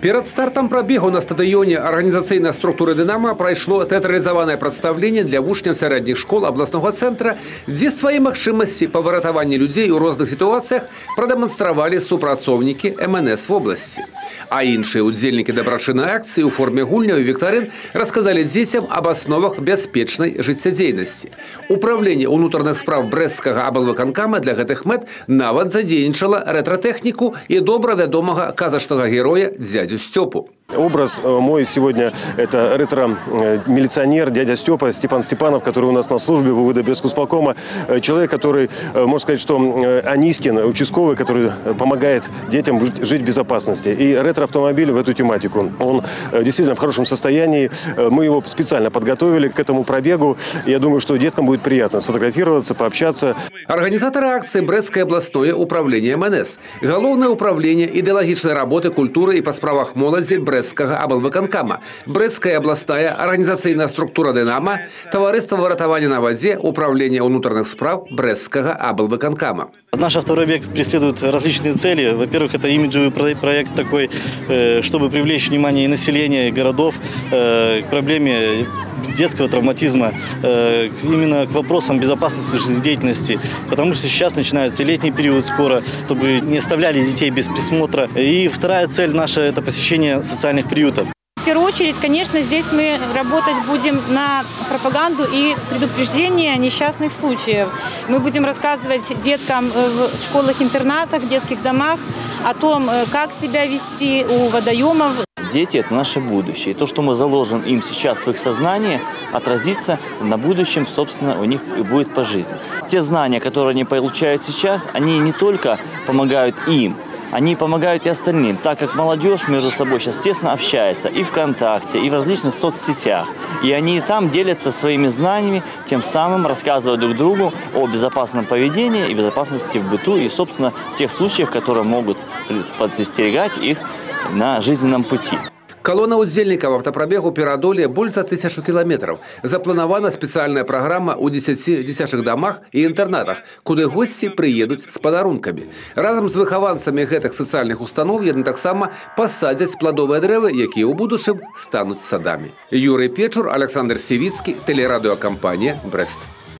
Перед стартом пробегу на стадионе организационной структуры «Динамо» прошло театрализованное представление для вучняў сярэдніх школ областного центра, где свои магчымасці па выратаванні людей у разных ситуациях продемонстрировали супрацоўнікі МНС в области. А іншыя удзельнікі дабрачыннай акции у форме гульняў и викторин рассказали детям об основах бяспечнай жыццядзейнасці. Управление унутраных справ брэсцкага аблвыканкама для гэтых мэт нават задзейнічала ретро-тэхніку и добра вядомага казачнага героя дядю Степу. Образ мой сегодня – это ретро-милиционер, дядя Степа, Степан Степанов, который у нас на службе в УВД Брестского-Исполкома. Человек, который, можно сказать, что Анискин, участковый, который помогает детям жить в безопасности. И ретро-автомобиль в эту тематику. Он действительно в хорошем состоянии. Мы его специально подготовили к этому пробегу. Я думаю, что деткам будет приятно сфотографироваться, пообщаться. Организаторы акции – Брестское областное управление МНС. Головное управление идеологичной работы, культуры и по справах молоди Брестскага аблвыканкама, Брестская областная организационная структура «Динамо», Товариство выратавання на воде, Управление внутренних справ Брестскага аблвыканкама. Наш автобег преследует различные цели. Во-первых, это имиджевый проект такой, чтобы привлечь внимание и населения, и городов к проблеме детского травматизма, именно к вопросам безопасности жизнедеятельности, потому что сейчас начинается летний период скоро, чтобы не оставляли детей без присмотра. И вторая цель наша – это посещение социальных приютов. В первую очередь, конечно, здесь мы работать будем на пропаганду и предупреждение несчастных случаев. Мы будем рассказывать деткам в школах-интернатах, детских домах о том, как себя вести у водоемов. Дети – это наше будущее. И то, что мы заложим им сейчас в их сознании, отразится на будущем, собственно, у них и будет по жизни. Те знания, которые они получают сейчас, они не только помогают им, они помогают и остальным, так как молодежь между собой сейчас тесно общается и ВКонтакте, и в различных соцсетях. И они там делятся своими знаниями, тем самым рассказывая друг другу о безопасном поведении и безопасности в быту, и, собственно, тех случаях, которые могут подстерегать их на жизненном пути. Колонна удзельнікаў автопробегу пераадолее больше 1000 километров. Запланавана специальная программа у 10 дзіцячых домах и интернатах, куда гости приедут с подарунками. Разом с выхованцами этих социальных установ яны таксама посадят плодовые дрэвы, якія ў будущем станут садами. Юрий Печур, Александр Севицкий, телерадиокомпания «Брест».